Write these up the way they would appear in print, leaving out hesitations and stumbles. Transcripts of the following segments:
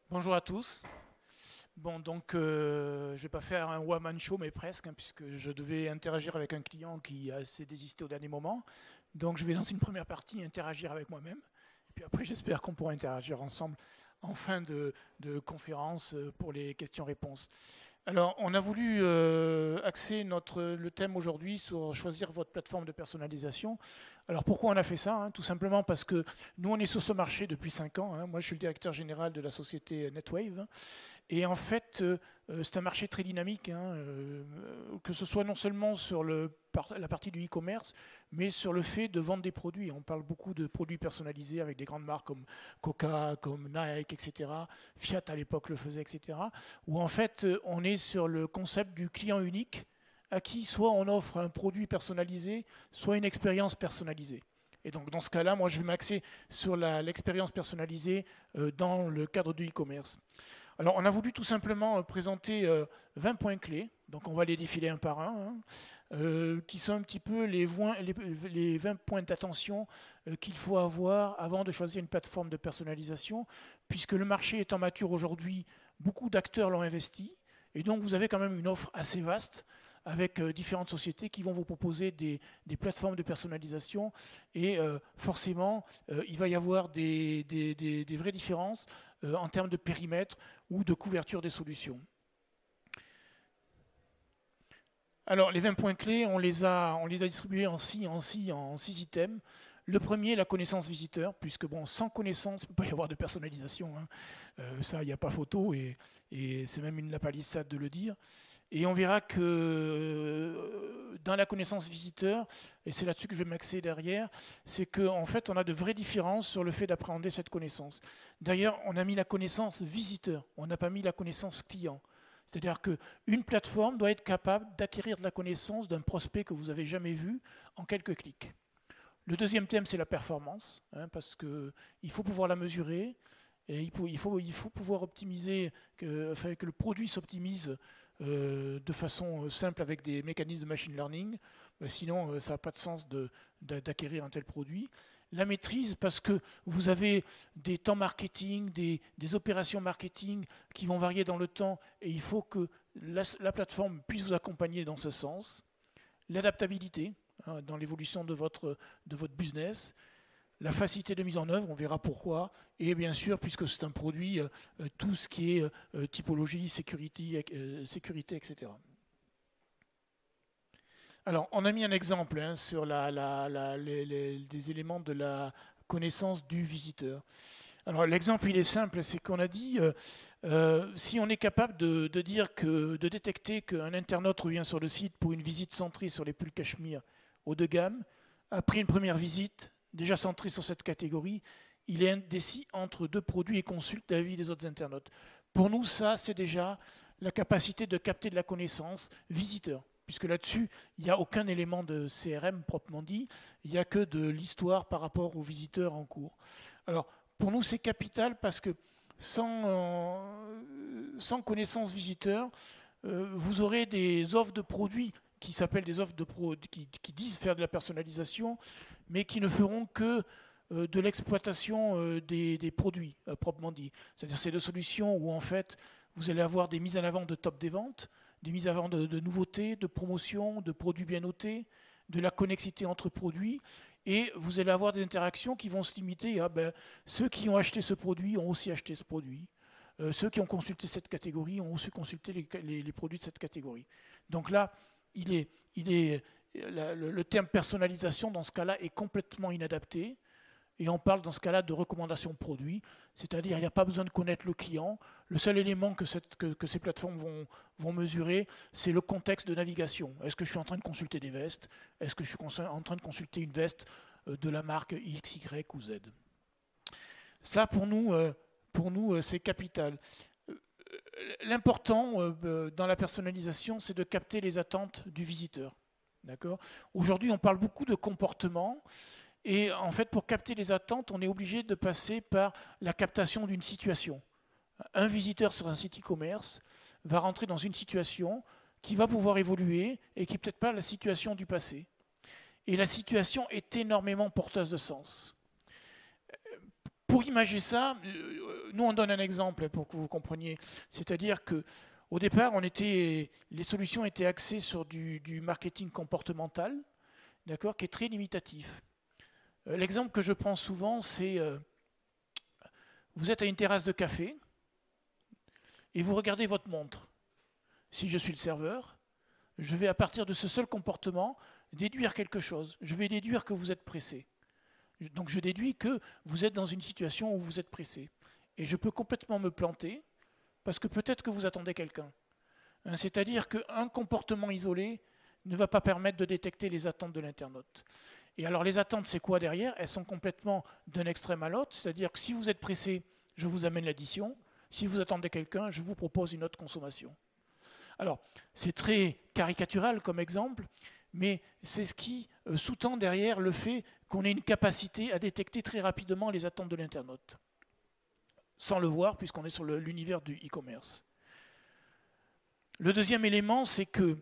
Bonjour à tous. Bon, donc, je ne vais pas faire un one-man show, mais presque, hein, puisque je devais interagir avec un client qui s'est désisté au dernier moment. Donc, je vais dans une première partie interagir avec moi-même. Et puis après, j'espère qu'on pourra interagir ensemble en fin de conférence pour les questions-réponses. Alors, on a voulu axer le thème aujourd'hui sur choisir votre plateforme de personnalisation. Alors, pourquoi on a fait ça, hein? Tout simplement parce que nous, on est sur ce marché depuis 5 ans, hein. Moi, je suis le directeur général de la société NetWave, hein. Et en fait, c'est un marché très dynamique, hein, que ce soit non seulement sur la partie du e-commerce, mais sur le fait de vendre des produits. On parle beaucoup de produits personnalisés avec des grandes marques comme Coca, comme Nike, etc. Fiat à l'époque le faisait, etc. Où en fait, on est sur le concept du client unique, à qui soit on offre un produit personnalisé, soit une expérience personnalisée. Et donc dans ce cas-là, moi je vais m'axer sur l'expérience personnalisée dans le cadre du e-commerce. Alors, on a voulu tout simplement présenter 20 points clés, donc on va les défiler un par un, hein, qui sont un petit peu les 20 points d'attention qu'il faut avoir avant de choisir une plateforme de personnalisation, puisque le marché étant mature aujourd'hui, beaucoup d'acteurs l'ont investi, et donc vous avez quand même une offre assez vaste avec différentes sociétés qui vont vous proposer des plateformes de personnalisation, et forcément, il va y avoir des vraies différences en termes de périmètre ou de couverture des solutions. Alors, les 20 points clés, on les a distribués en 6 items. Le premier, la connaissance visiteur, puisque bon, sans connaissance, il ne peut pas y avoir de personnalisation, hein. Ça, il n'y a pas photo, et c'est même une lapalissade de le dire. Et on verra que dans la connaissance visiteur, et c'est là-dessus que je vais m'axer derrière, c'est qu'en fait, on a de vraies différences sur le fait d'appréhender cette connaissance. D'ailleurs, on a mis la connaissance visiteur, on n'a pas mis la connaissance client. C'est-à-dire qu'une plateforme doit être capable d'acquérir de la connaissance d'un prospect que vous n'avez jamais vu en quelques clics. Le deuxième thème, c'est la performance, hein, parce qu'il faut pouvoir la mesurer, et il faut pouvoir optimiser, que le produit s'optimise de façon simple avec des mécanismes de machine learning. Sinon, ça n'a pas de sens d'acquérir un tel produit. La maîtrise, parce que vous avez des temps marketing, des opérations marketing qui vont varier dans le temps, et il faut que la plateforme puisse vous accompagner dans ce sens. L'adaptabilité, hein, dans l'évolution de votre business. La facilité de mise en œuvre, on verra pourquoi, et bien sûr, puisque c'est un produit, tout ce qui est typologie, sécurité, etc. Alors, on a mis un exemple, hein, sur des éléments de la connaissance du visiteur. Alors, l'exemple, il est simple, c'est qu'on a dit, si on est capable de détecter qu'un internaute revient sur le site pour une visite centrée sur les pulls cachemire haut de gamme, après une première visite, déjà centrée sur cette catégorie, il est indécis entre deux produits et consulte l'avis des autres internautes. Pour nous, ça, c'est déjà la capacité de capter de la connaissance visiteur, puisque là-dessus, il n'y a aucun élément de CRM proprement dit, il n'y a que de l'histoire par rapport aux visiteurs en cours. Alors, pour nous, c'est capital parce que sans connaissance visiteur, vous aurez des offres de produits qui s'appellent des offres qui disent faire de la personnalisation, mais qui ne feront que de l'exploitation des produits, proprement dit. C'est-à-dire c'est des solutions où en fait vous allez avoir des mises en avant de top des ventes, des mises en avant de nouveautés, de promotions, de produits bien notés, de la connexité entre produits, et vous allez avoir des interactions qui vont se limiter à ceux qui ont acheté ce produit ont aussi acheté ce produit. Ceux qui ont consulté cette catégorie ont aussi consulté les produits de cette catégorie. Donc là, le terme personnalisation dans ce cas-là est complètement inadapté. Et on parle dans ce cas-là de recommandation produit, c'est-à-dire il n'y a pas besoin de connaître le client. Le seul élément que ces plateformes vont mesurer, c'est le contexte de navigation. Est-ce que je suis en train de consulter des vestes? Est-ce que je suis en train de consulter une veste de la marque X, Y ou Z? Ça, pour nous, c'est capital. L'important dans la personnalisation, c'est de capter les attentes du visiteur. D'accord? Aujourd'hui, on parle beaucoup de comportement. Et en fait, pour capter les attentes, on est obligé de passer par la captation d'une situation. Un visiteur sur un site e-commerce va rentrer dans une situation qui va pouvoir évoluer et qui n'est peut-être pas la situation du passé. Et la situation est énormément porteuse de sens. Pour imager ça, nous, on donne un exemple pour que vous compreniez. C'est-à-dire que au départ, les solutions étaient axées sur du marketing comportemental, d'accord, qui est très limitatif. L'exemple que je prends souvent, c'est vous êtes à une terrasse de café et vous regardez votre montre. Si je suis le serveur, je vais à partir de ce seul comportement déduire quelque chose. Je vais déduire que vous êtes pressé. Donc je déduis que vous êtes dans une situation où vous êtes pressé. Et je peux complètement me planter parce que peut-être que vous attendez quelqu'un. C'est-à-dire qu'un comportement isolé ne va pas permettre de détecter les attentes de l'internaute. Et alors les attentes, c'est quoi derrière? Elles sont complètement d'un extrême à l'autre, c'est-à-dire que si vous êtes pressé, je vous amène l'addition. Si vous attendez quelqu'un, je vous propose une autre consommation. Alors, c'est très caricatural comme exemple, mais c'est ce qui sous-tend derrière le fait qu'on ait une capacité à détecter très rapidement les attentes de l'internaute, sans le voir puisqu'on est sur l'univers du e-commerce. Le deuxième élément, c'est que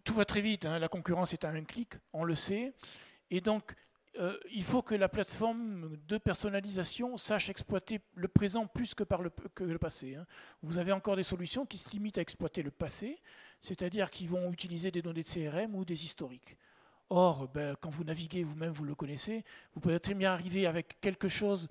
tout va très vite, la concurrence est à un clic, on le sait, et donc il faut que la plateforme de personnalisation sache exploiter le présent plus que le passé. Vous avez encore des solutions qui se limitent à exploiter le passé, c'est-à-dire qu'ils vont utiliser des données de CRM ou des historiques. Or, quand vous naviguez vous-même, vous le connaissez, vous pouvez très bien arriver avec quelque chose,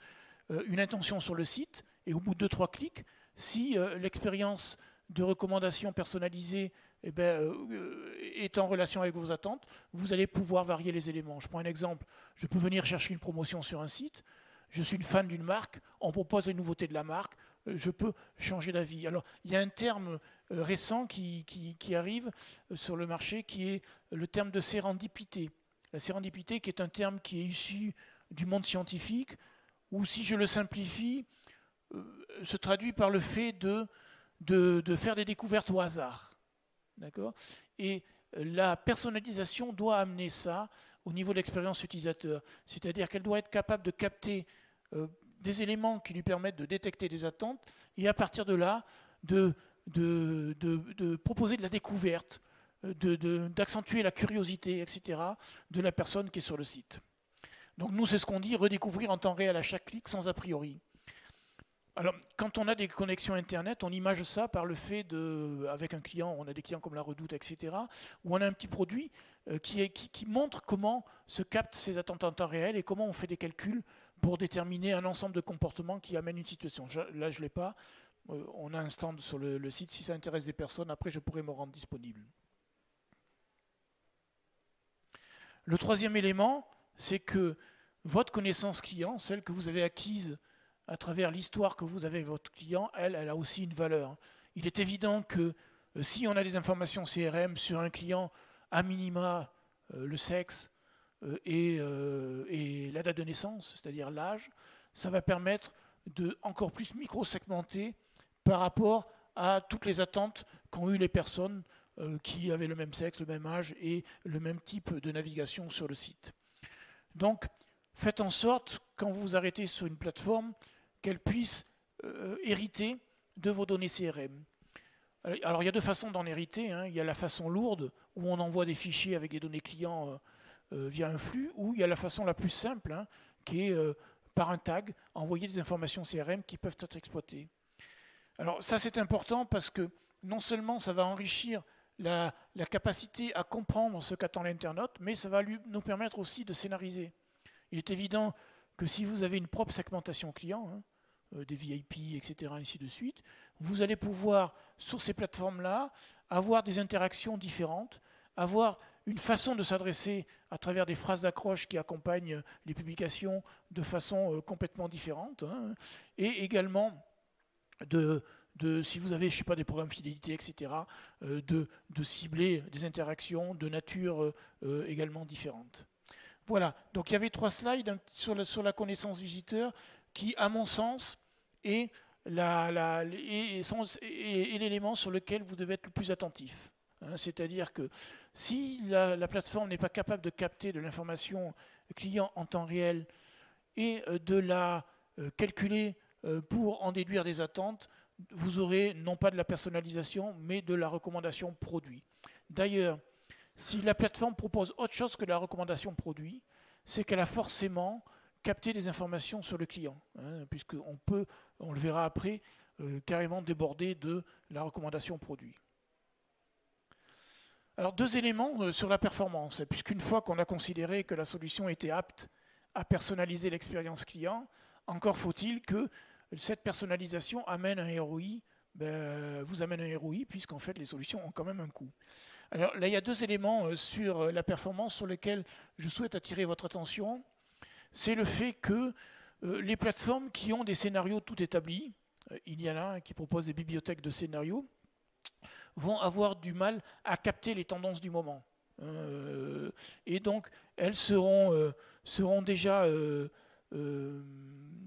une intention sur le site, et au bout de 2-3 clics, si l'expérience de recommandation personnalisée est en relation avec vos attentes, vous allez pouvoir varier les éléments. Je prends un exemple, je peux venir chercher une promotion sur un site, je suis une fan d'une marque, on propose une nouveauté de la marque, je peux changer d'avis. Alors, il y a un terme récent qui arrive sur le marché qui est le terme de sérendipité. La sérendipité qui est un terme qui est issu du monde scientifique, ou si je le simplifie, se traduit par le fait de faire des découvertes au hasard. D'accord ? Et la personnalisation doit amener ça au niveau de l'expérience utilisateur. C'est-à-dire qu'elle doit être capable de capter des éléments qui lui permettent de détecter des attentes et à partir de là, de proposer de la découverte, d'accentuer la curiosité, etc., de la personne qui est sur le site. Donc nous, c'est ce qu'on dit, redécouvrir en temps réel à chaque clic sans a priori. Alors, quand on a des connexions Internet, on image ça par le fait avec un client, on a des clients comme la Redoute, etc., où on a un petit produit qui montre comment se captent ces attentes en temps réel et comment on fait des calculs pour déterminer un ensemble de comportements qui amènent une situation. Là, je ne l'ai pas. On a un stand sur le site. Si ça intéresse des personnes, après, je pourrais me rendre disponible. Le troisième élément, c'est que votre connaissance client, celle que vous avez acquise à travers l'histoire que vous avez avec votre client, elle a aussi une valeur. Il est évident que si on a des informations CRM sur un client, à minima le sexe et la date de naissance, c'est-à-dire l'âge, ça va permettre de encore plus micro-segmenter par rapport à toutes les attentes qu'ont eues les personnes qui avaient le même sexe, le même âge et le même type de navigation sur le site. Donc, faites en sorte, quand vous vous arrêtez sur une plateforme, qu'elle puisse hériter de vos données CRM. Alors, il y a deux façons d'en hériter. Il y a la façon lourde, où on envoie des fichiers avec des données clients via un flux, ou il y a la façon la plus simple, qui est par un tag, envoyer des informations CRM qui peuvent être exploitées. Alors, ça, c'est important parce que non seulement ça va enrichir la capacité à comprendre ce qu'attend l'internaute, mais ça va nous permettre aussi de scénariser. Il est évident que si vous avez une propre segmentation client, des VIP, etc., ainsi de suite, vous allez pouvoir, sur ces plateformes-là, avoir des interactions différentes, avoir une façon de s'adresser à travers des phrases d'accroche qui accompagnent les publications de façon complètement différente, et également si vous avez, je sais pas, des programmes fidélité, etc., de cibler des interactions de nature également différente. Voilà, donc il y avait 3 slides sur la connaissance visiteur qui, à mon sens, est l'élément sur lequel vous devez être le plus attentif. C'est-à-dire que si la plateforme n'est pas capable de capter de l'information client en temps réel et de la calculer pour en déduire des attentes, vous aurez non pas de la personnalisation, mais de la recommandation produit. D'ailleurs, si la plateforme propose autre chose que la recommandation produit, c'est qu'elle a forcément capter des informations sur le client, hein, puisqu'on peut, on le verra après, carrément déborder de la recommandation produit. Alors, deux éléments sur la performance, puisqu'une fois qu'on a considéré que la solution était apte à personnaliser l'expérience client, encore faut-il que cette personnalisation amène un ROI, vous amène un ROI, puisqu'en fait les solutions ont quand même un coût. Alors là, il y a deux éléments sur la performance sur lesquels je souhaite attirer votre attention. C'est le fait que les plateformes qui ont des scénarios tout établis, il y en a un qui propose des bibliothèques de scénarios, vont avoir du mal à capter les tendances du moment. Et donc, elles seront déjà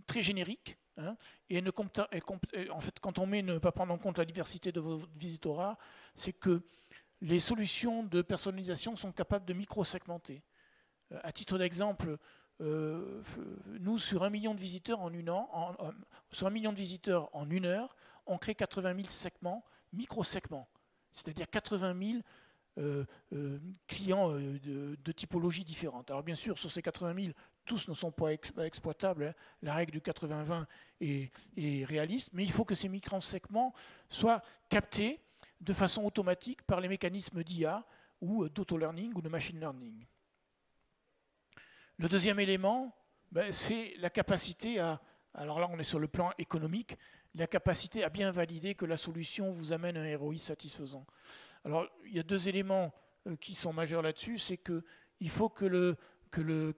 très génériques. Hein, et en fait, quand on met ne pas prendre en compte la diversité de vos visitorat, c'est que les solutions de personnalisation sont capables de micro-segmenter. À titre d'exemple, nous, sur 1 million de visiteurs en sur 1 million de visiteurs en 1 heure, on crée 80 000 segments, micro-segments. C'est-à-dire 80 000 clients de typologies différentes. Alors bien sûr, sur ces 80 000, tous ne sont pas exploitables. Hein. La règle du 80-20 est réaliste, mais il faut que ces micro-segments soient captés de façon automatique par les mécanismes d'IA ou d'auto-learning ou de machine learning. Le deuxième élément, c'est la capacité à, alors là on est sur le plan économique, la capacité à bien valider que la solution vous amène un ROI satisfaisant. Alors, il y a deux éléments qui sont majeurs là-dessus, c'est qu'il faut que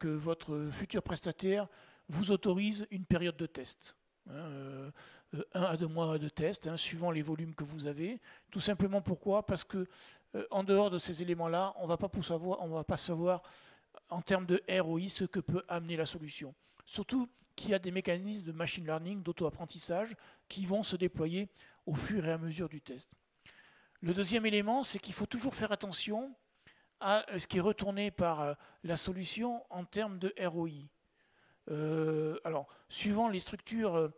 votre futur prestataire vous autorise une période de test. 1 à 2 mois de test, hein, suivant les volumes que vous avez. Tout simplement pourquoi? Parce que en dehors de ces éléments-là, on ne va pas savoir en termes de ROI ce que peut amener la solution. Surtout qu'il y a des mécanismes de machine learning, d'auto-apprentissage qui vont se déployer au fur et à mesure du test. Le deuxième élément, c'est qu'il faut toujours faire attention à ce qui est retourné par la solution en termes de ROI. Alors, suivant les structures,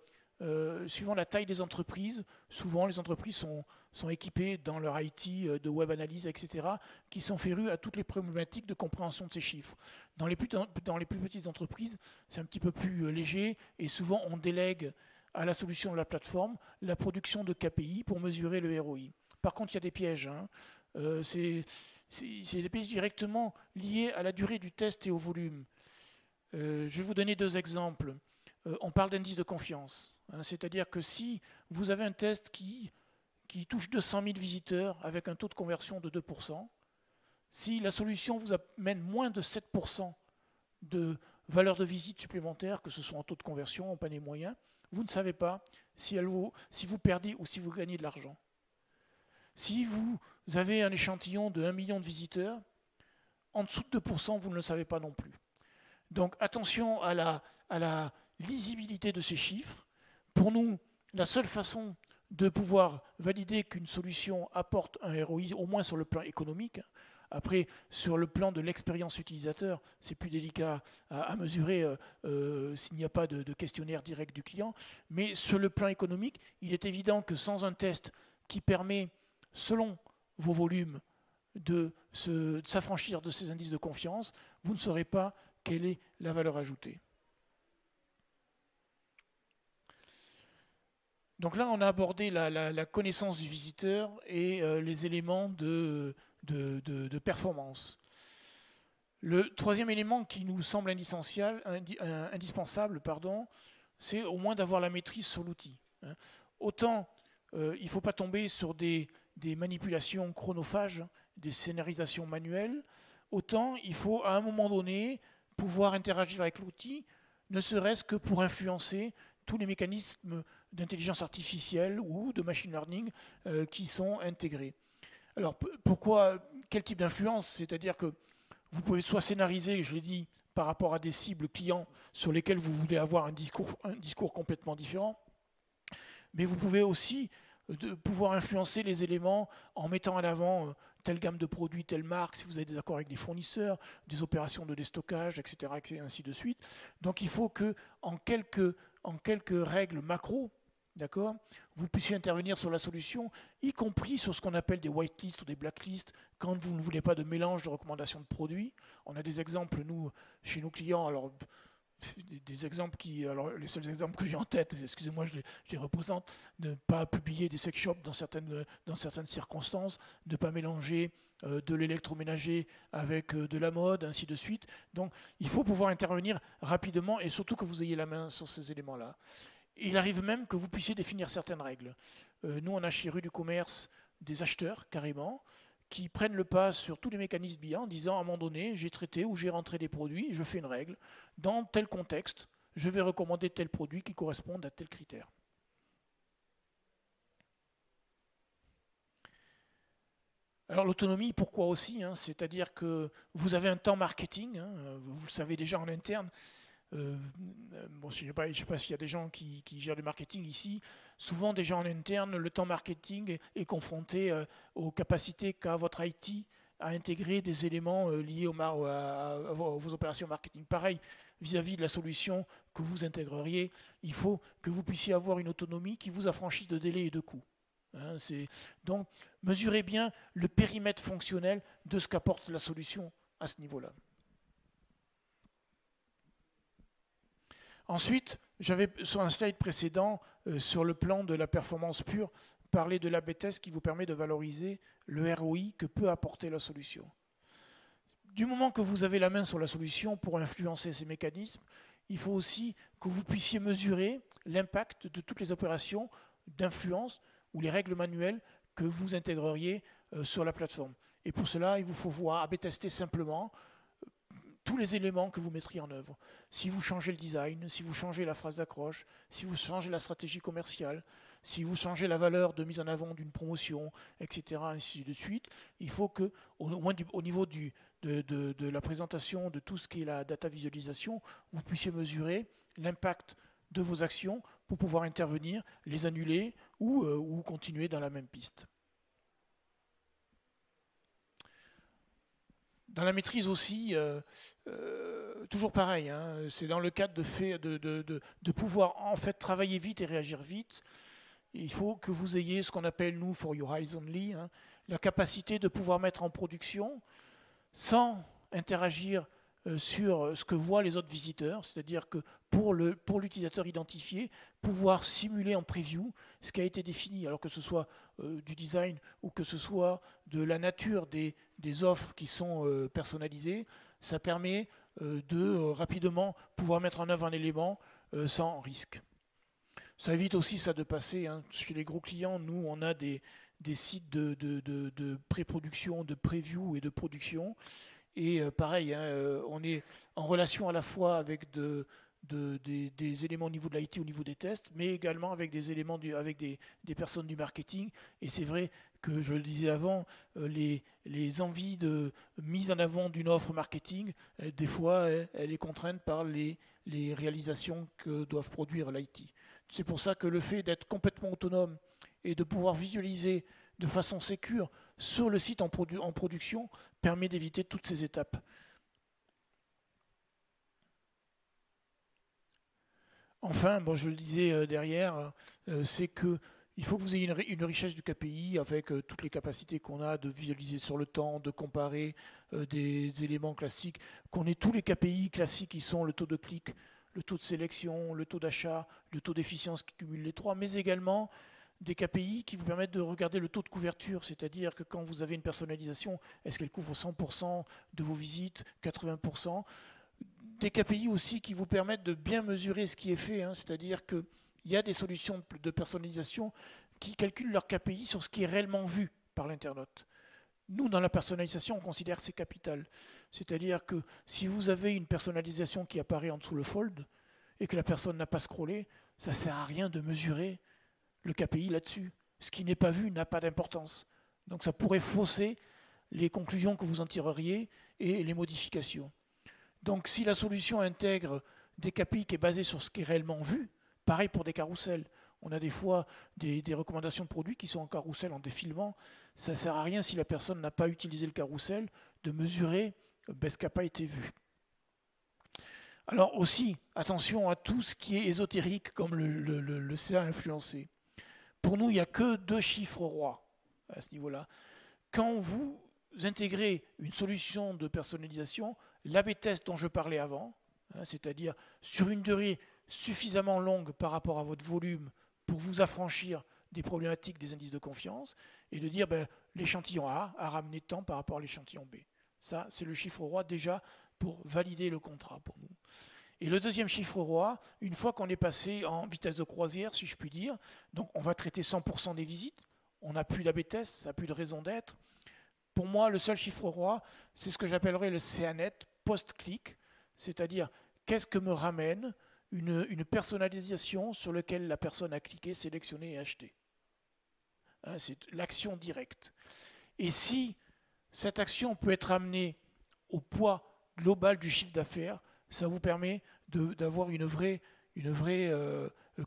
suivant la taille des entreprises, souvent les entreprises sont équipées dans leur IT de web analyse, etc., qui sont férus à toutes les problématiques de compréhension de ces chiffres. Dans les plus petites entreprises, c'est un petit peu plus léger et souvent on délègue à la solution de la plateforme la production de KPI pour mesurer le ROI. Par contre, il y a des pièges. Hein. C'est des pièges directement liés à la durée du test et au volume. Je vais vous donner deux exemples. On parle d'indice de confiance. Hein, c'est-à-dire que si vous avez un test qui touche 200 000 visiteurs avec un taux de conversion de 2%, si la solution vous amène moins de 7% de valeur de visite supplémentaire, que ce soit en taux de conversion, en panier moyen, vous ne savez pas si vous perdez ou si vous gagnez de l'argent. Si vous avez un échantillon de 1 million de visiteurs, en dessous de 2%, vous ne le savez pas non plus. Donc attention à la lisibilité de ces chiffres. Pour nous, la seule façon de pouvoir valider qu'une solution apporte un ROI, au moins sur le plan économique, après, sur le plan de l'expérience utilisateur, c'est plus délicat à mesurer s'il n'y a pas de questionnaire direct du client. Mais sur le plan économique, il est évident que sans un test qui permet, selon vos volumes, de s'affranchir de ces indices de confiance, vous ne saurez pas quelle est la valeur ajoutée. Donc là, on a abordé la connaissance du visiteur et les éléments de performance. Le troisième élément qui nous semble indispensable, c'est au moins d'avoir la maîtrise sur l'outil. Hein. Autant il ne faut pas tomber sur des manipulations chronophages, des scénarisations manuelles, autant il faut à un moment donné pouvoir interagir avec l'outil, ne serait-ce que pour influencer tous les mécanismes d'intelligence artificielle ou de machine learning qui sont intégrés. Alors quel type d'influence? C'est-à-dire que vous pouvez soit scénariser, je l'ai dit, par rapport à des cibles clients sur lesquelles vous voulez avoir un discours complètement différent, mais vous pouvez aussi pouvoir influencer les éléments en mettant en avant telle gamme de produits, telle marque, si vous avez des accords avec des fournisseurs, des opérations de déstockage, etc., et ainsi de suite. Donc il faut que, en quelques règles macro, d'accord, vous puissiez intervenir sur la solution, y compris sur ce qu'on appelle des whitelists ou des blacklists, quand vous ne voulez pas de mélange de recommandations de produits. On a des exemples, nous, chez nos clients, alors des exemples qui, alors les seuls exemples que j'ai en tête, excusez-moi, je les représente, ne pas publier des sex shops dans certaines circonstances, ne pas mélanger de l'électroménager avec de la mode, ainsi de suite. Donc il faut pouvoir intervenir rapidement et surtout que vous ayez la main sur ces éléments-là. Il arrive même que vous puissiez définir certaines règles. Nous, on a chez Rue du Commerce des acheteurs, carrément, qui prennent le pas sur tous les mécanismes BIA en disant à un moment donné, j'ai traité ou j'ai rentré des produits, je fais une règle. Dans tel contexte, je vais recommander tel produit qui corresponde à tel critère. Alors l'autonomie, pourquoi aussi, hein, c'est-à-dire que vous avez un temps marketing, hein, vous le savez déjà en interne. Bon, je ne sais pas s'il y a des gens qui gèrent le marketing ici. Souvent, déjà en interne, le temps marketing est confronté aux capacités qu'a votre IT à intégrer des éléments liés à vos opérations marketing. Pareil, vis-à-vis de la solution que vous intégreriez, il faut que vous puissiez avoir une autonomie qui vous affranchisse de délais et de coûts. Hein, donc, mesurez bien le périmètre fonctionnel de ce qu'apporte la solution à ce niveau-là. Ensuite, j'avais sur un slide précédent, sur le plan de la performance pure, parlé de l'A/B test qui vous permet de valoriser le ROI que peut apporter la solution. Du moment que vous avez la main sur la solution pour influencer ces mécanismes, il faut aussi que vous puissiez mesurer l'impact de toutes les opérations d'influence ou les règles manuelles que vous intégreriez sur la plateforme. Et pour cela, il vous faut voir A/B tester simplement tous les éléments que vous mettriez en œuvre. Si vous changez le design, si vous changez la phrase d'accroche, si vous changez la stratégie commerciale, si vous changez la valeur de mise en avant d'une promotion, etc., ainsi de suite, il faut que, au moins au niveau de la présentation de tout ce qui est la data visualisation, vous puissiez mesurer l'impact de vos actions pour pouvoir intervenir, les annuler ou continuer dans la même piste. Dans la maîtrise aussi, toujours pareil, hein, c'est dans le cadre de pouvoir en fait travailler vite et réagir vite. Il faut que vous ayez ce qu'on appelle, nous, for your eyes only, hein, la capacité de pouvoir mettre en production sans interagir sur ce que voient les autres visiteurs, c'est-à-dire que pour l'utilisateur identifié, pouvoir simuler en preview ce qui a été défini, alors que ce soit du design ou que ce soit de la nature des offres qui sont personnalisées, ça permet de rapidement pouvoir mettre en œuvre un élément sans risque. Ça évite aussi ça de passer, hein, chez les gros clients, nous on a des sites de pré-production, de preview et de production. Et pareil, hein, on est en relation à la fois avec des éléments au niveau de l'IT, au niveau des tests, mais également avec des éléments avec des personnes du marketing. Et c'est vrai que, je le disais avant, les envies de mise en avant d'une offre marketing, des fois, elle est contrainte par les réalisations que doivent produire l'IT. C'est pour ça que le fait d'être complètement autonome et de pouvoir visualiser de façon sécure sur le site en production permet d'éviter toutes ces étapes. Enfin, bon, je le disais derrière, c'est qu'il faut que vous ayez une richesse du KPI avec toutes les capacités qu'on a de visualiser sur le temps, de comparer des éléments classiques, qu'on ait tous les KPI classiques qui sont le taux de clic, le taux de sélection, le taux d'achat, le taux d'efficience qui cumule les trois, mais également des KPI qui vous permettent de regarder le taux de couverture, c'est-à-dire que quand vous avez une personnalisation, est-ce qu'elle couvre 100% de vos visites, 80%? Des KPI aussi qui vous permettent de bien mesurer ce qui est fait, hein, c'est-à-dire qu'il y a des solutions de personnalisation qui calculent leur KPI sur ce qui est réellement vu par l'internaute. Nous, dans la personnalisation, on considère que c'est capital. C'est-à-dire que si vous avez une personnalisation qui apparaît en dessous le fold et que la personne n'a pas scrollé, ça ne sert à rien de mesurer le KPI là-dessus. Ce qui n'est pas vu n'a pas d'importance. Donc ça pourrait fausser les conclusions que vous en tireriez et les modifications. Donc si la solution intègre des KPI qui est basé sur ce qui est réellement vu, pareil pour des carousels. On a des fois des recommandations de produits qui sont en carrousel, en défilement. Ça ne sert à rien si la personne n'a pas utilisé le carrousel de mesurer ce qui n'a pas été vu. Alors aussi, attention à tout ce qui est ésotérique comme le CA influencé. Pour nous, il n'y a que 2 chiffres rois à ce niveau-là. Quand vous intégrez une solution de personnalisation, l'A/B test dont je parlais avant, hein, c'est-à-dire sur une durée suffisamment longue par rapport à votre volume pour vous affranchir des problématiques des indices de confiance, et de dire ben, l'échantillon A a ramené tant par rapport à l'échantillon B. Ça, c'est le chiffre roi déjà pour valider le contrat pour nous. Et le deuxième chiffre roi, une fois qu'on est passé en vitesse de croisière, si je puis dire, donc on va traiter 100% des visites, on n'a plus d'AB-test, ça n'a plus de raison d'être. Pour moi, le seul chiffre roi, c'est ce que j'appellerais le CANET post-clic, c'est-à-dire qu'est-ce que me ramène une personnalisation sur laquelle la personne a cliqué, sélectionné et acheté. Hein, c'est l'action directe. Et si cette action peut être amenée au poids global du chiffre d'affaires, ça vous permet d'avoir une vraie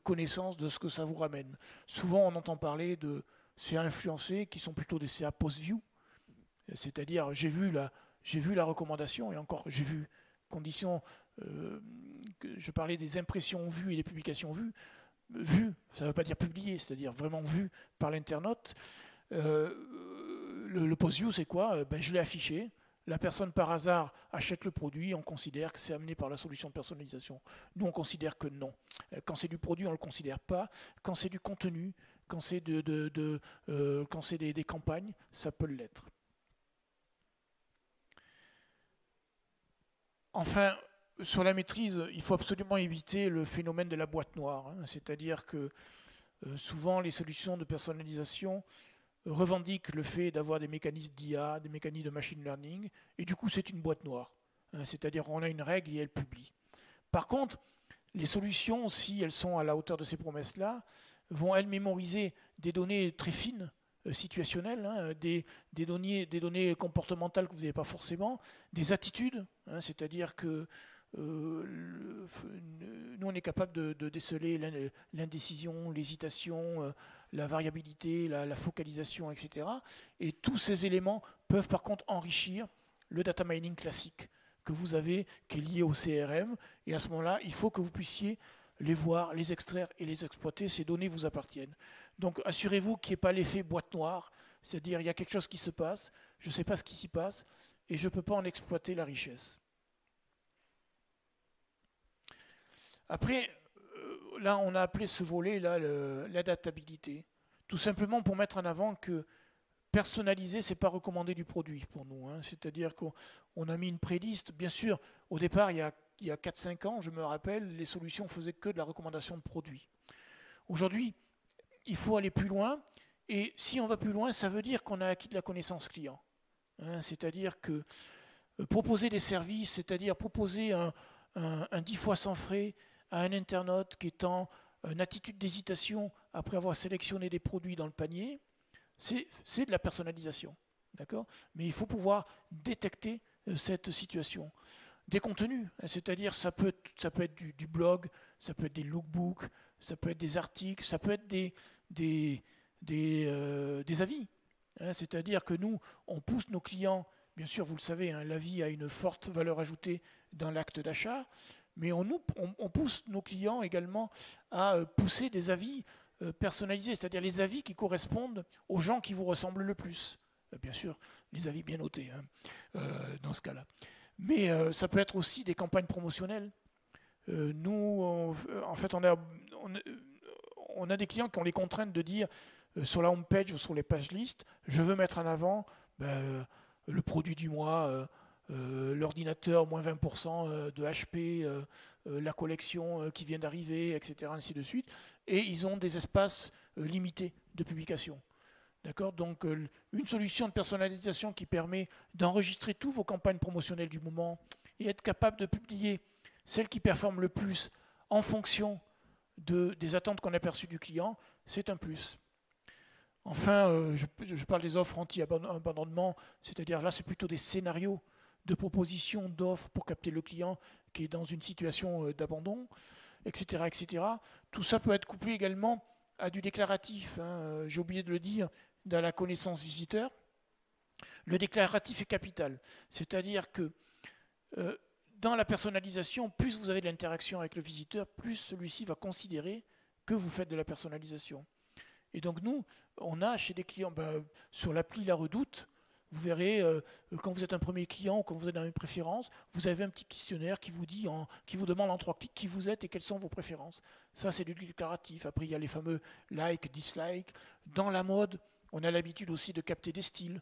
connaissance de ce que ça vous ramène. Souvent, on entend parler de CA influencés qui sont plutôt des CA post-view, c'est-à-dire j'ai vu la recommandation, et encore j'ai vu conditions, je parlais des impressions vues et des publications vues. Vues, ça ne veut pas dire publié, c'est-à-dire vraiment vu par l'internaute. Le post-view, c'est quoi? Ben, je l'ai affiché. La personne par hasard achète le produit, on considère que c'est amené par la solution de personnalisation. Nous, on considère que non. Quand c'est du produit, on ne le considère pas. Quand c'est du contenu, quand c'est des campagnes, ça peut l'être. Enfin, sur la maîtrise, il faut absolument éviter le phénomène de la boîte noire. Hein. C'est-à-dire que souvent, les solutions de personnalisation revendiquent le fait d'avoir des mécanismes d'IA, des mécanismes de machine learning, et du coup c'est une boîte noire. C'est-à-dire qu'on a une règle et elle publie. Par contre, les solutions, si elles sont à la hauteur de ces promesses-là, vont elles mémoriser des données très fines, situationnelles, hein, des données comportementales que vous n'avez pas forcément, des attitudes, hein, c'est-à-dire que nous on est capable de déceler l'indécision, l'hésitation, la variabilité, la focalisation, etc. Et tous ces éléments peuvent par contre enrichir le data mining classique que vous avez, qui est lié au CRM. Et à ce moment-là, il faut que vous puissiez les voir, les extraire et les exploiter. Ces données vous appartiennent. Donc assurez-vous qu'il n'y ait pas l'effet boîte noire, c'est-à-dire il y a quelque chose qui se passe, je ne sais pas ce qui s'y passe, et je ne peux pas en exploiter la richesse. Après, là, on a appelé ce volet l'adaptabilité, tout simplement pour mettre en avant que personnaliser, c'est pas recommander du produit pour nous. Hein. C'est-à-dire qu'on a mis une pré-liste. Bien sûr, au départ, il y a 4-5 ans, je me rappelle, les solutions faisaient que de la recommandation de produits. Aujourd'hui, il faut aller plus loin. Et si on va plus loin, ça veut dire qu'on a acquis de la connaissance client. Hein. C'est-à-dire que proposer des services, c'est-à-dire proposer un 10 fois sans frais à un internaute qui est en attitude d'hésitation après avoir sélectionné des produits dans le panier, c'est de la personnalisation. D'accord ? Mais il faut pouvoir détecter cette situation. Des contenus, c'est-à-dire ça peut être du blog, ça peut être des lookbooks, ça peut être des articles, ça peut être des avis. Hein, c'est-à-dire que nous, on pousse nos clients, bien sûr, vous le savez, hein, l'avis a une forte valeur ajoutée dans l'acte d'achat, mais on pousse nos clients également à pousser des avis personnalisés, c'est-à-dire les avis qui correspondent aux gens qui vous ressemblent le plus. Bien sûr, les avis bien notés hein, dans ce cas-là. Mais ça peut être aussi des campagnes promotionnelles. Nous, en fait, on a des clients qui ont les contraintes de dire sur la home page ou sur les pages listes, je veux mettre en avant le produit du mois, l'ordinateur moins 20% de HP, la collection qui vient d'arriver, etc., ainsi de suite. Et ils ont des espaces limités de publication. D'accord ? Donc, une solution de personnalisation qui permet d'enregistrer tous vos campagnes promotionnelles du moment et être capable de publier celles qui performent le plus en fonction des attentes qu'on a perçues du client, c'est un plus. Enfin, je parle des offres anti-abandonnement, c'est-à-dire là, c'est plutôt des scénarios de propositions d'offres pour capter le client qui est dans une situation d'abandon, etc., etc. Tout ça peut être couplé également à du déclaratif. Hein. J'ai oublié de le dire, dans la connaissance visiteur, le déclaratif est capital. C'est-à-dire que dans la personnalisation, plus vous avez de l'interaction avec le visiteur, plus celui-ci va considérer que vous faites de la personnalisation. Et donc nous, on a chez des clients, sur l'appli La Redoute, Vous verrez, quand vous êtes un premier client ou quand vous êtes dans les préférences, vous avez un petit questionnaire qui vous dit, qui vous demande en 3 clics qui vous êtes et quelles sont vos préférences. Ça, c'est du déclaratif. Après, il y a les fameux like, dislike. Dans la mode, on a l'habitude aussi de capter des styles.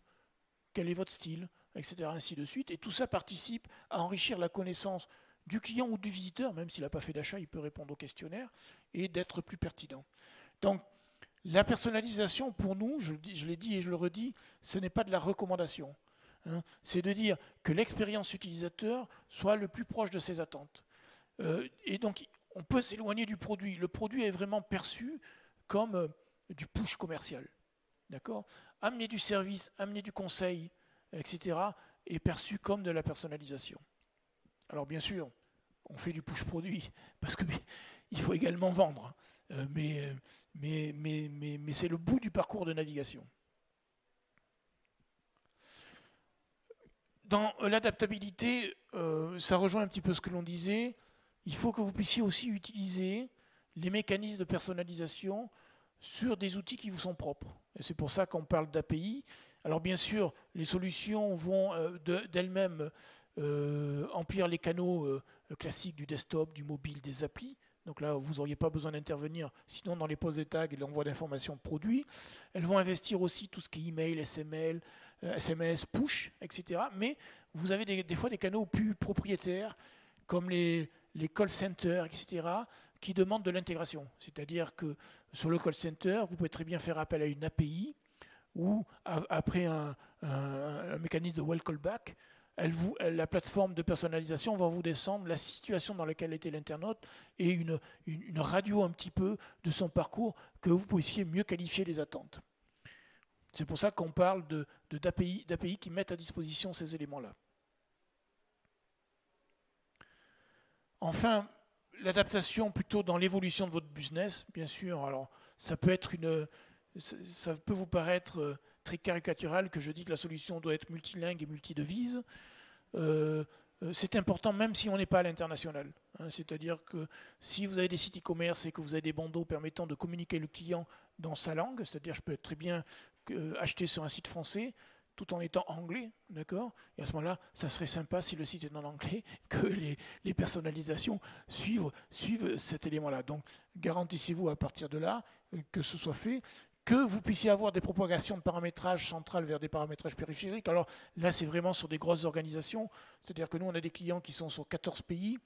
Quel est votre style, etc. Ainsi de suite. Et tout ça participe à enrichir la connaissance du client ou du visiteur, même s'il n'a pas fait d'achat, il peut répondre au questionnaire, et d'être plus pertinent. Donc, la personnalisation, pour nous, je l'ai dit et je le redis, ce n'est pas de la recommandation. Hein. C'est de dire que l'expérience utilisateur soit le plus proche de ses attentes. Et donc, on peut s'éloigner du produit. Le produit est vraiment perçu comme du push commercial. D'accord ? Amener du service, amener du conseil, etc., est perçu comme de la personnalisation. Alors bien sûr, on fait du push produit, parce qu'il faut également vendre. Mais c'est le bout du parcours de navigation. Dans l'adaptabilité, ça rejoint un petit peu ce que l'on disait. Il faut que vous puissiez aussi utiliser les mécanismes de personnalisation sur des outils qui vous sont propres. Et c'est pour ça qu'on parle d'API. Alors bien sûr, les solutions vont d'elles-mêmes emplir les canaux classiques du desktop, du mobile, des applis. Donc là, vous n'auriez pas besoin d'intervenir, sinon dans les poses des tags et l'envoi d'informations de produits. Elles vont investir aussi tout ce qui est email, SMS, push, etc. Mais vous avez des fois des canaux plus propriétaires, comme les call centers, etc., qui demandent de l'intégration. C'est-à-dire que sur le call center, vous pouvez très bien faire appel à une API ou après un mécanisme de well callback, la plateforme de personnalisation va vous descendre la situation dans laquelle était l'internaute et une radio un petit peu de son parcours que vous puissiez mieux qualifier les attentes. C'est pour ça qu'on parle d'API qui mettent à disposition ces éléments-là. Enfin, l'adaptation plutôt dans l'évolution de votre business, bien sûr. Alors, ça peut vous paraître très caricatural que je dis que la solution doit être multilingue et multidevise. C'est important même si on n'est pas à l'international. Hein, c'est-à-dire que si vous avez des sites e-commerce et que vous avez des bandeaux permettant de communiquer le client dans sa langue, c'est-à-dire je peux très bien acheter sur un site français tout en étant anglais, d'accord ? Et à ce moment-là, ça serait sympa si le site est en anglais, que les personnalisations suivent cet élément-là. Donc, garantissez-vous à partir de là que ce soit fait, que vous puissiez avoir des propagations de paramétrage central vers des paramétrages périphériques. Alors là, c'est vraiment sur des grosses organisations, c'est-à-dire que nous, on a des clients qui sont sur 14 pays,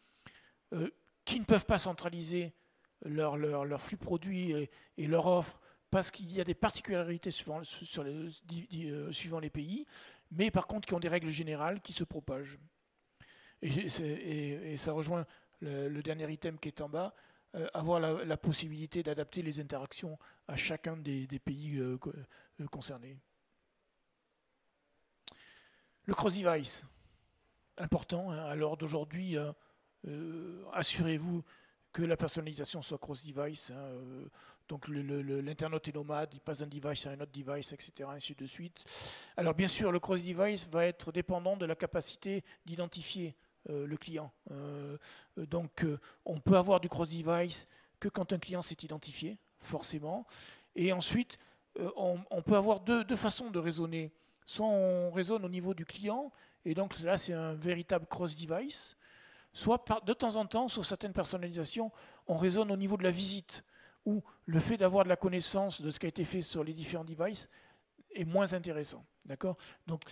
qui ne peuvent pas centraliser leur flux produits et leur offre, parce qu'il y a des particularités suivant les pays, mais par contre qui ont des règles générales qui se propagent. Et ça rejoint le dernier item qui est en bas, avoir la possibilité d'adapter les interactions à chacun des pays concernés. Le cross-device, important, hein, à l'heure d'aujourd'hui, assurez-vous que la personnalisation soit cross-device. Hein, donc l'internaute est nomade, il passe d'un device à un autre device, etc., ainsi de suite. Alors bien sûr, le cross-device va être dépendant de la capacité d'identifier le client. Donc on peut avoir du cross-device que quand un client s'est identifié, forcément. Et ensuite, on peut avoir deux façons de raisonner. Soit on raisonne au niveau du client, et donc là c'est un véritable cross-device. Soit de temps en temps, sur certaines personnalisations, on raisonne au niveau de la visite, où le fait d'avoir de la connaissance de ce qui a été fait sur les différents devices est moins intéressant. D'accord ? Donc,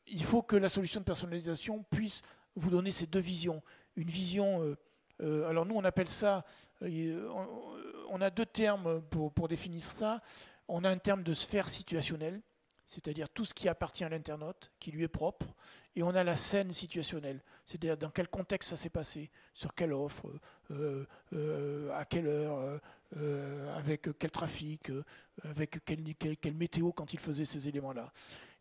il faut que la solution de personnalisation puisse vous donner ces deux visions. Une vision, alors nous on appelle ça, on a deux termes pour définir ça. On a un terme de sphère situationnelle, c'est-à-dire tout ce qui appartient à l'internaute, qui lui est propre, et on a la scène situationnelle, c'est-à-dire dans quel contexte ça s'est passé, sur quelle offre, à quelle heure, avec quel trafic, avec quelle météo quand il faisait ces éléments-là.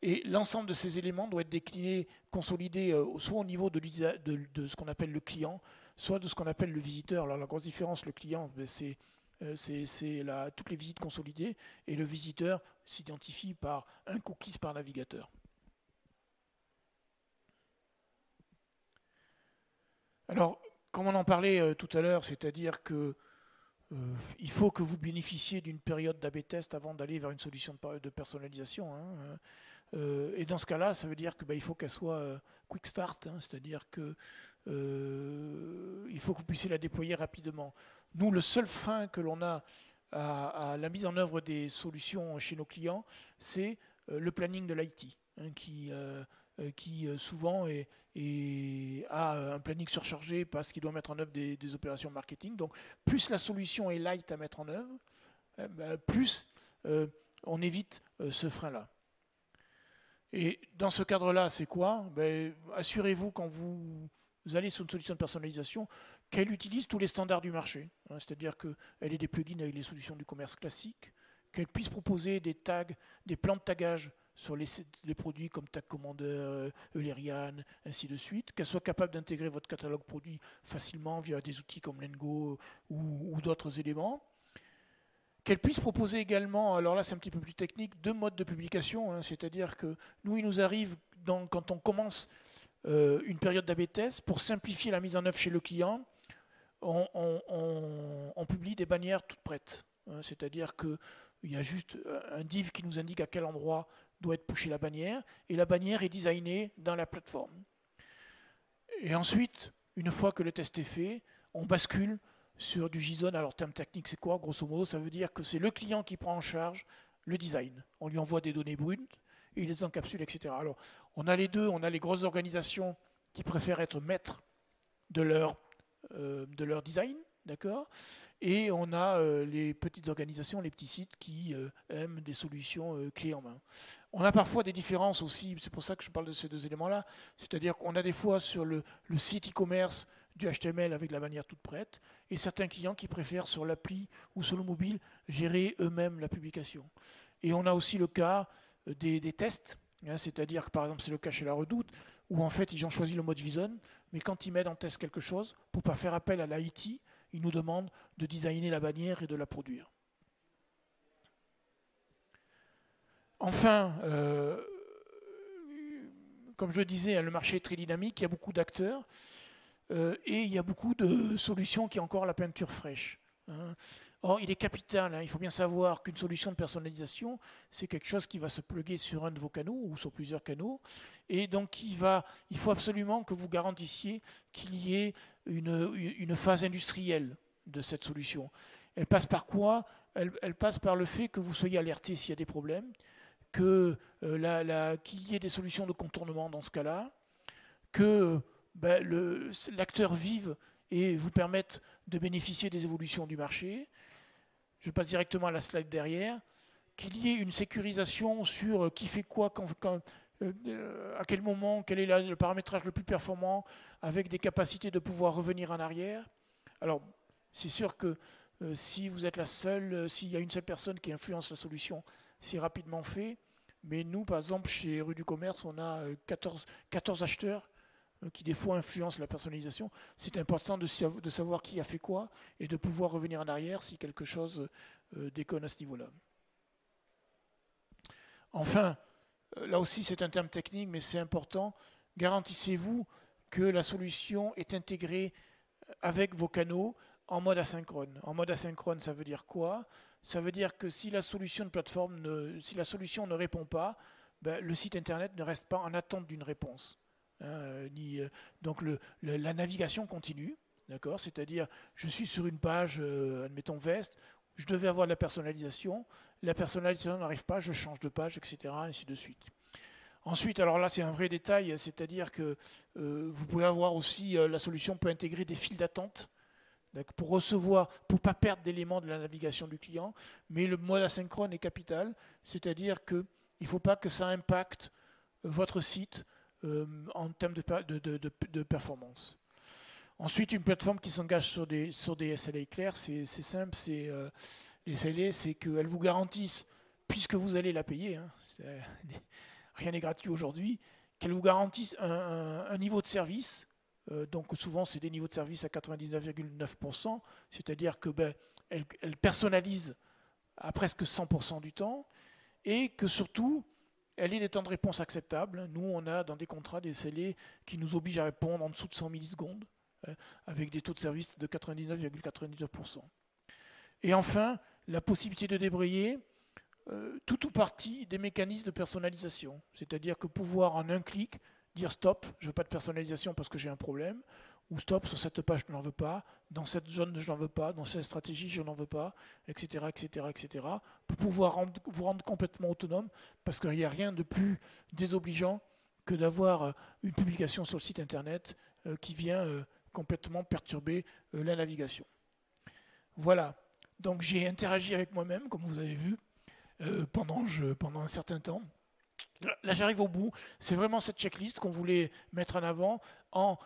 Et l'ensemble de ces éléments doit être décliné, consolidé, soit au niveau de ce qu'on appelle le client, soit de ce qu'on appelle le visiteur. Alors la grosse différence, le client, c'est toutes les visites consolidées, et le visiteur s'identifie par un cookies par navigateur. Alors, comme on en parlait tout à l'heure, c'est-à-dire que il faut que vous bénéficiez d'une période d'A/B test avant d'aller vers une solution de personnalisation. Hein. Et dans ce cas-là, ça veut dire que il faut qu'elle soit quick start, hein, c'est-à-dire que il faut que vous puissiez la déployer rapidement. Nous, le seul frein que l'on a à la mise en œuvre des solutions chez nos clients, c'est le planning de l'IT, hein, qui souvent a un planning surchargé parce qu'il doit mettre en œuvre des opérations marketing. Donc, plus la solution est light à mettre en œuvre, plus on évite ce frein-là. Et dans ce cadre-là, c'est quoi? Assurez-vous quand vous allez sur une solution de personnalisation qu'elle utilise tous les standards du marché, hein, c'est-à-dire qu'elle ait des plugins avec les solutions du commerce classique, qu'elle puisse proposer des tags, des plans de tagage sur les produits comme Tag Commander, Eulerian, ainsi de suite, qu'elle soit capable d'intégrer votre catalogue produit facilement via des outils comme Lengo ou d'autres éléments, qu'elle puisse proposer également, alors là c'est un petit peu plus technique, 2 modes de publication, hein, c'est-à-dire que nous il nous arrive, quand on commence une période d'A/B test, pour simplifier la mise en œuvre chez le client, on publie des bannières toutes prêtes, hein, c'est-à-dire qu'il y a juste un div qui nous indique à quel endroit doit être pushée la bannière, et la bannière est designée dans la plateforme. Et ensuite, une fois que le test est fait, on bascule sur du JSON. Alors, terme technique, c'est quoi? Grosso modo, ça veut dire que c'est le client qui prend en charge le design. On lui envoie des données brutes, et il les encapsule, etc. Alors, on a les deux, on a les grosses organisations qui préfèrent être maîtres de leur design, d'accord? Et on a les petites organisations, les petits sites qui aiment des solutions clés en main. On a parfois des différences aussi, c'est pour ça que je parle de ces 2 éléments-là, c'est-à-dire qu'on a des fois sur le site e-commerce du HTML avec la bannière toute prête, et certains clients qui préfèrent sur l'appli ou sur le mobile gérer eux-mêmes la publication. Et on a aussi le cas des tests, hein, c'est-à-dire que par exemple c'est le cas chez La Redoute, où en fait ils ont choisi le mode JSON, mais quand ils mettent en test quelque chose, pour ne pas faire appel à l'IT, ils nous demandent de designer la bannière et de la produire. Enfin, comme je le disais, le marché est très dynamique, il y a beaucoup d'acteurs, et il y a beaucoup de solutions qui ont encore la peinture fraîche, hein. Or, il est capital, hein, il faut bien savoir qu'une solution de personnalisation, c'est quelque chose qui va se plugger sur un de vos canaux ou sur plusieurs canaux. Et donc, il faut absolument que vous garantissiez qu'il y ait une phase industrielle de cette solution. Elle passe par quoi? Elle passe par le fait que vous soyez alerté s'il y a des problèmes, qu'il y ait des solutions de contournement dans ce cas-là, que l'acteur vive et vous permette de bénéficier des évolutions du marché. Je passe directement à la slide derrière, qu'il y ait une sécurisation sur qui fait quoi, à quel moment, quel est le paramétrage le plus performant, avec des capacités de pouvoir revenir en arrière. Alors, c'est sûr que si vous êtes la seule, s'il y a une seule personne qui influence la solution, c'est rapidement fait. Mais nous, par exemple, chez Rue du Commerce, on a 14 acheteurs qui des fois influencent la personnalisation. C'est important de savoir qui a fait quoi et de pouvoir revenir en arrière si quelque chose déconne à ce niveau-là. Enfin, là aussi c'est un terme technique, mais c'est important, garantissez-vous que la solution est intégrée avec vos canaux en mode asynchrone. En mode asynchrone, ça veut dire quoi? Ça veut dire que si la solution de plateforme, si la solution ne répond pas, le site internet ne reste pas en attente d'une réponse. Donc la navigation continue, d'accord? C'est-à-dire, je suis sur une page, admettons Vest, je devais avoir de la personnalisation n'arrive pas, je change de page, etc., ainsi de suite. Ensuite, alors là c'est un vrai détail, c'est-à-dire que vous pouvez avoir aussi, la solution peut intégrer des files d'attente, pour recevoir, pour ne pas perdre d'éléments de la navigation du client, mais le mode asynchrone est capital, c'est-à-dire qu'il ne faut pas que ça impacte votre site en termes de performance. Ensuite, une plateforme qui s'engage sur des SLA clairs, c'est simple, les SLA, c'est qu'elles vous garantissent, puisque vous allez la payer, hein, rien n'est gratuit aujourd'hui, qu'elles vous garantissent un niveau de service. Donc souvent, c'est des niveaux de service à 99,9%, c'est-à-dire que elle personnalise à presque 100% du temps, et que surtout, elle ait des temps de réponse acceptables. Nous, on a dans des contrats des SLA qui nous obligent à répondre en dessous de 100 millisecondes, avec des taux de service de 99,99%. Et enfin, la possibilité de débrayer tout ou partie des mécanismes de personnalisation. C'est-à-dire que pouvoir en un clic dire stop, je ne veux pas de personnalisation parce que j'ai un problème, ou stop, sur cette page je n'en veux pas, dans cette zone je n'en veux pas, dans cette stratégie je n'en veux pas, etc., etc., etc., pour pouvoir vous rendre complètement autonome, parce qu'il n'y a rien de plus désobligeant que d'avoir une publication sur le site internet qui vient complètement perturber la navigation. Voilà, donc j'ai interagi avec moi-même, comme vous avez vu, pendant un certain temps. Là, j'arrive au bout. C'est vraiment cette checklist qu'on voulait mettre en avant.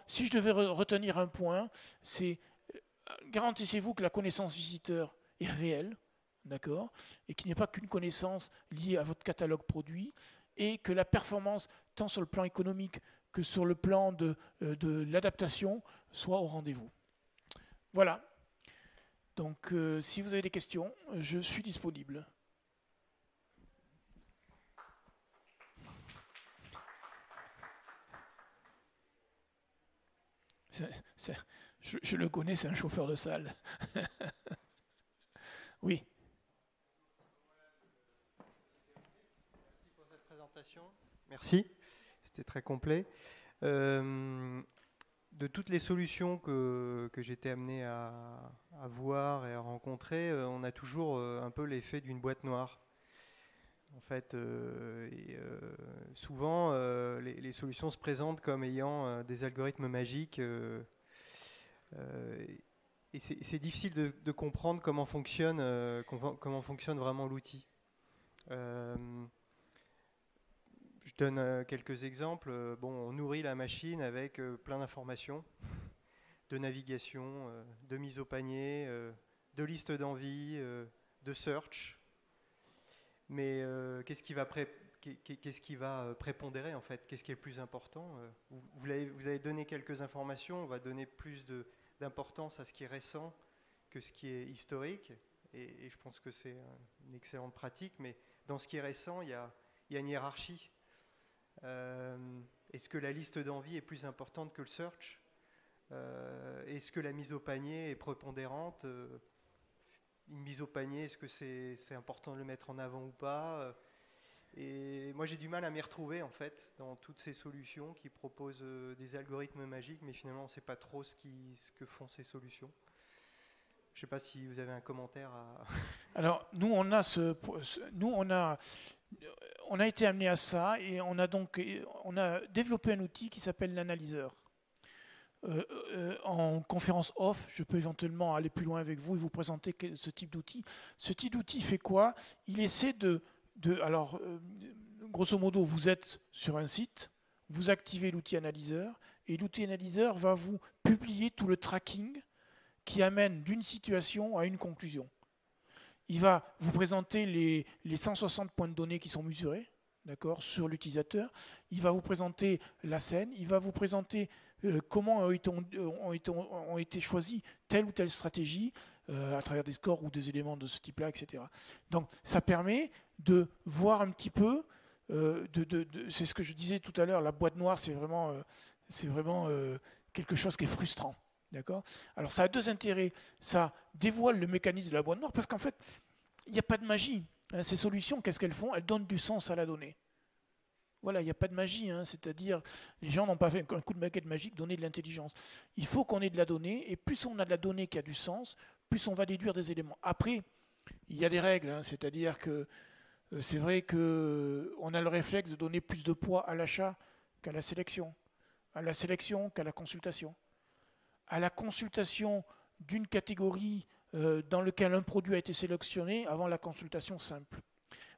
Si je devais retenir un point, c'est garantissez-vous que la connaissance visiteur est réelle, d'accord, et qu'il n'y ait pas qu'une connaissance liée à votre catalogue produit, et que la performance, tant sur le plan économique que sur le plan de l'adaptation, soit au rendez-vous. Voilà. Donc, si vous avez des questions, je suis disponible. Je le connais, c'est un chauffeur de salle. Oui. Merci pour cette présentation. Merci, c'était très complet. De toutes les solutions que j'étais amené à voir et à rencontrer, on a toujours un peu l'effet d'une boîte noire. En fait, souvent, les solutions se présentent comme ayant des algorithmes magiques. Et c'est difficile de comprendre comment fonctionne vraiment l'outil. Je donne quelques exemples. On nourrit la machine avec plein d'informations, de navigation, de mise au panier, de liste d'envie, de search. Mais qu'est-ce qui va prépondérer en fait? Qu'est-ce qui est le plus important? Vous avez donné quelques informations, on va donner plus d'importance à ce qui est récent que ce qui est historique. Et je pense que c'est une excellente pratique, mais dans ce qui est récent, il y a une hiérarchie. Est-ce que la liste d'envie est plus importante que le search? Est-ce que la mise au panier est prépondérante? Une mise au panier, est-ce que c'est important de le mettre en avant ou pas? Et moi j'ai du mal à m'y retrouver en fait dans toutes ces solutions qui proposent des algorithmes magiques, mais finalement on ne sait pas trop ce que font ces solutions. Je ne sais pas si vous avez un commentaire à... Alors nous on a été amené à ça et on a développé un outil qui s'appelle l'analyseur. En conférence off, je peux éventuellement aller plus loin avec vous et vous présenter ce type d'outil. Ce type d'outil fait quoi? Il essaie alors, grosso modo, vous êtes sur un site, vous activez l'outil analyseur et l'outil analyseur va vous publier tout le tracking qui amène d'une situation à une conclusion. Il va vous présenter les 160 points de données qui sont mesurés, d'accord, sur l'utilisateur. Il va vous présenter la scène, il va vous présenter comment ont été choisies telle ou telle stratégie à travers des scores ou des éléments de ce type-là, etc. Donc, ça permet de voir un petit peu, c'est ce que je disais tout à l'heure, la boîte noire, c'est vraiment quelque chose qui est frustrant. D'accord? Alors, ça a deux intérêts. Ça dévoile le mécanisme de la boîte noire, parce qu'en fait, il n'y a pas de magie. Ces solutions, qu'est-ce qu'elles font? Elles donnent du sens à la donnée. Voilà, il n'y a pas de magie, c'est-à-dire les gens n'ont pas fait un coup de baguette magique, donner de l'intelligence. Il faut qu'on ait de la donnée, et plus on a de la donnée qui a du sens, plus on va déduire des éléments. Après, il y a des règles, c'est-à-dire que c'est vrai qu'on a le réflexe de donner plus de poids à l'achat qu'à la sélection qu'à la consultation. À la consultation d'une catégorie dans laquelle un produit a été sélectionné avant la consultation simple.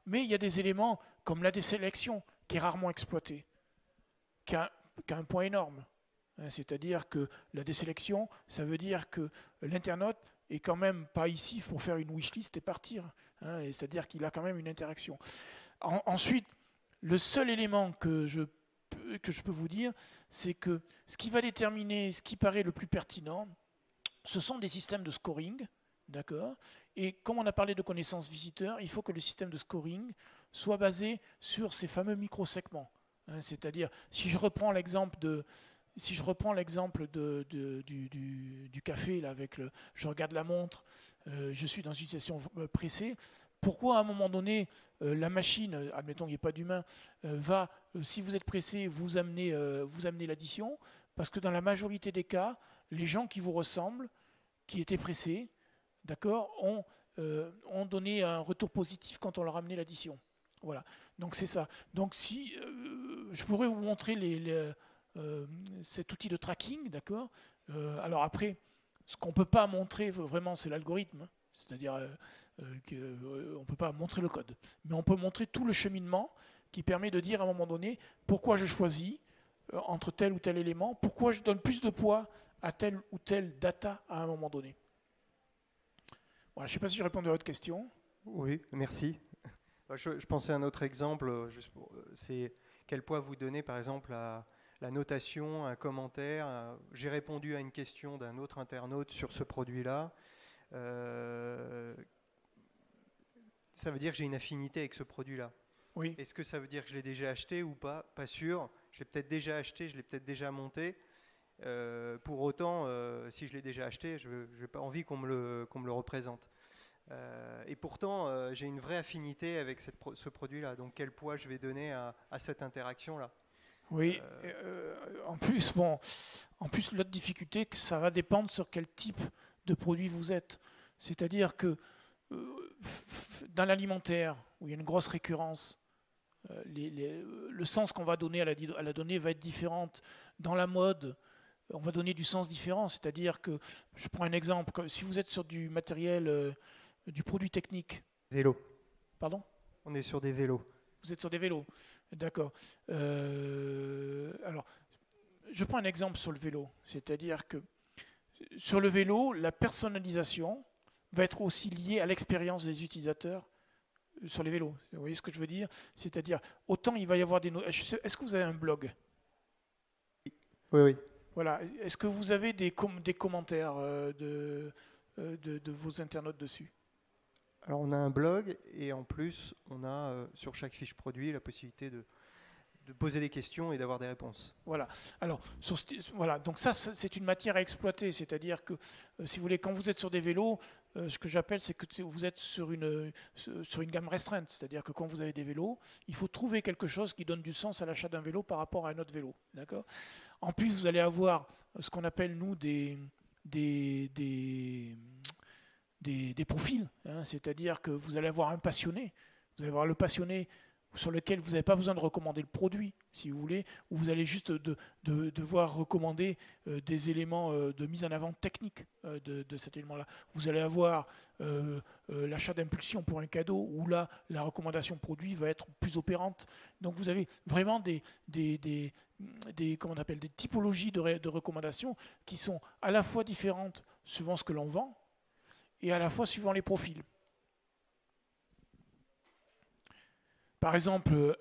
Mais il y a des éléments comme la désélection, qui est rarement exploité, qui a un point énorme. C'est-à-dire que la désélection, ça veut dire que l'internaute est quand même pas ici pour faire une wishlist et partir. C'est-à-dire qu'il a quand même une interaction. Ensuite, le seul élément que je peux vous dire, c'est que ce qui va déterminer ce qui paraît le plus pertinent, ce sont des systèmes de scoring, d'accord? Et comme on a parlé de connaissances visiteurs, il faut que le système de scoring soit basé sur ces fameux micro-segments. C'est-à-dire, si je reprends l'exemple du café, là, je regarde la montre, je suis dans une situation pressée, pourquoi à un moment donné, la machine, admettons qu'il n'y ait pas d'humain, va, si vous êtes pressé, vous amener l'addition, parce que dans la majorité des cas, les gens qui vous ressemblent, qui étaient pressés, d'accord, ont donné un retour positif quand on leur a amené l'addition. Voilà, donc c'est ça. Donc si je pourrais vous montrer cet outil de tracking, d'accord. Alors après, ce qu'on ne peut pas montrer vraiment, c'est l'algorithme, hein. C'est-à-dire qu'on ne peut pas montrer le code, mais on peut montrer tout le cheminement qui permet de dire à un moment donné pourquoi je choisis entre tel ou tel élément, pourquoi je donne plus de poids à telle ou telle data à un moment donné. Voilà, je ne sais pas si j'ai répondu à votre question. Oui, merci. Je pensais à un autre exemple, c'est quel poids vous donnez par exemple à la notation, un commentaire. J'ai répondu à une question d'un autre internaute sur ce produit-là. Ça veut dire que j'ai une affinité avec ce produit-là. Oui. Est-ce que ça veut dire que je l'ai déjà acheté ou pas? Pas sûr. Je l'ai peut-être déjà acheté, je l'ai peut-être déjà monté. Pour autant, si je l'ai déjà acheté, je n'ai pas envie qu'on me le représente. Et pourtant, j'ai une vraie affinité avec ce produit-là. Donc, quel poids je vais donner à cette interaction-là? Oui. En plus, l'autre difficulté, que ça va dépendre sur quel type de produit vous êtes. C'est-à-dire que dans l'alimentaire, où il y a une grosse récurrence, le sens qu'on va donner à la donnée va être différent. Dans la mode, on va donner du sens différent. C'est-à-dire que, je prends un exemple, si vous êtes sur du matériel, du produit technique. Vélo. Pardon? On est sur des vélos. Vous êtes sur des vélos. D'accord. Alors, je prends un exemple sur le vélo. C'est-à-dire que sur le vélo, la personnalisation va être aussi liée à l'expérience des utilisateurs sur les vélos. Vous voyez ce que je veux dire? C'est-à-dire, autant il va y avoir des... Est-ce que vous avez un blog? Oui, oui. Voilà. Est-ce que vous avez des commentaires de vos internautes dessus? Alors, on a un blog et en plus, on a sur chaque fiche produit la possibilité de poser des questions et d'avoir des réponses. Voilà. Alors, voilà. Donc ça, c'est une matière à exploiter. C'est-à-dire que, si vous voulez, quand vous êtes sur des vélos, ce que j'appelle, c'est que vous êtes sur une gamme restreinte. C'est-à-dire que quand vous avez des vélos, il faut trouver quelque chose qui donne du sens à l'achat d'un vélo par rapport à un autre vélo. D'accord? En plus, vous allez avoir ce qu'on appelle, nous, des profils. Hein. C'est-à-dire que vous allez avoir un passionné. Vous allez avoir le passionné sur lequel vous n'avez pas besoin de recommander le produit, si vous voulez, ou vous allez juste devoir recommander des éléments de mise en avant technique de cet élément-là. Vous allez avoir l'achat d'impulsion pour un cadeau, où là, la recommandation produit va être plus opérante. Donc vous avez vraiment comment on appelle, des typologies de recommandations qui sont à la fois différentes suivant ce que l'on vend, et à la fois suivant les profils. Par exemple,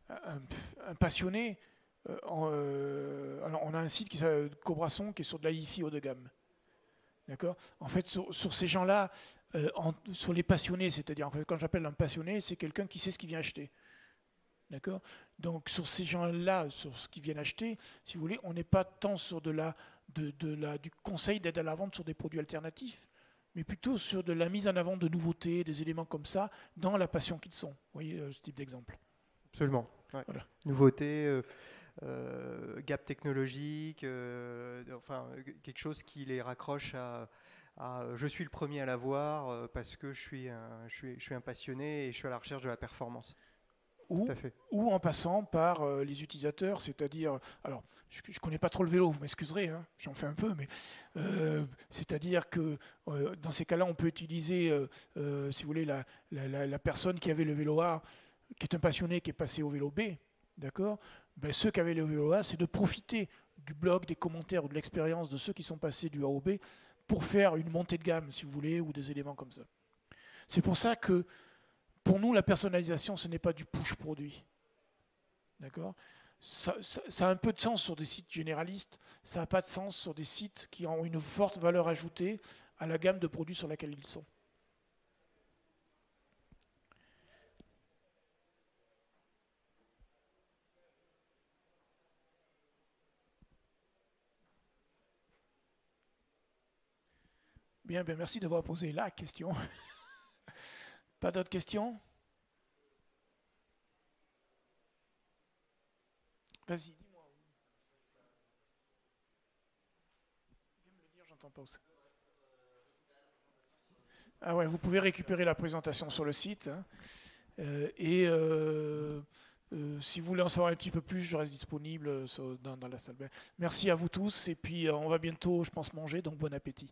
un passionné, alors on a un site qui s'appelle Cobrason qui est sur de la hi-fi haut de gamme. D'accord? En fait, sur ces gens-là, sur les passionnés, c'est-à-dire en fait, quand j'appelle un passionné, c'est quelqu'un qui sait ce qu'il vient acheter. D'accord? Donc sur ces gens-là, sur ce qu'ils viennent acheter, si vous voulez, on n'est pas tant sur du conseil d'aide à la vente sur des produits alternatifs, mais plutôt sur de la mise en avant de nouveautés, des éléments comme ça, dans la passion qu'ils sont. Vous voyez ce type d'exemple. Absolument. Ouais. Voilà. Nouveautés, gap technologique, enfin quelque chose qui les raccroche à je suis le premier à l'avoir parce que je suis un passionné et je suis à la recherche de la performance. Ou en passant par les utilisateurs, c'est-à-dire, alors je ne connais pas trop le vélo, vous m'excuserez, hein, j'en fais un peu, mais c'est-à-dire que dans ces cas-là, on peut utiliser, si vous voulez, la personne qui avait le vélo A, qui est un passionné, qui est passé au vélo B, d'accord? Ben, ceux qui avaient le vélo A, c'est de profiter du blog, des commentaires ou de l'expérience de ceux qui sont passés du A au B pour faire une montée de gamme, si vous voulez, ou des éléments comme ça. C'est pour ça que pour nous, la personnalisation, ce n'est pas du push produit. D'accord? Ça a un peu de sens sur des sites généralistes, ça n'a pas de sens sur des sites qui ont une forte valeur ajoutée à la gamme de produits sur laquelle ils sont. Bien, merci d'avoir posé la question. Pas d'autres questions? Vas-y, dis-moi. Viens me le dire, j'entends pas. Ah ouais, vous pouvez récupérer la présentation sur le site. Hein. Et si vous voulez en savoir un petit peu plus, je reste disponible dans la salle. Merci à vous tous. Et puis on va bientôt, je pense, manger. Donc bon appétit.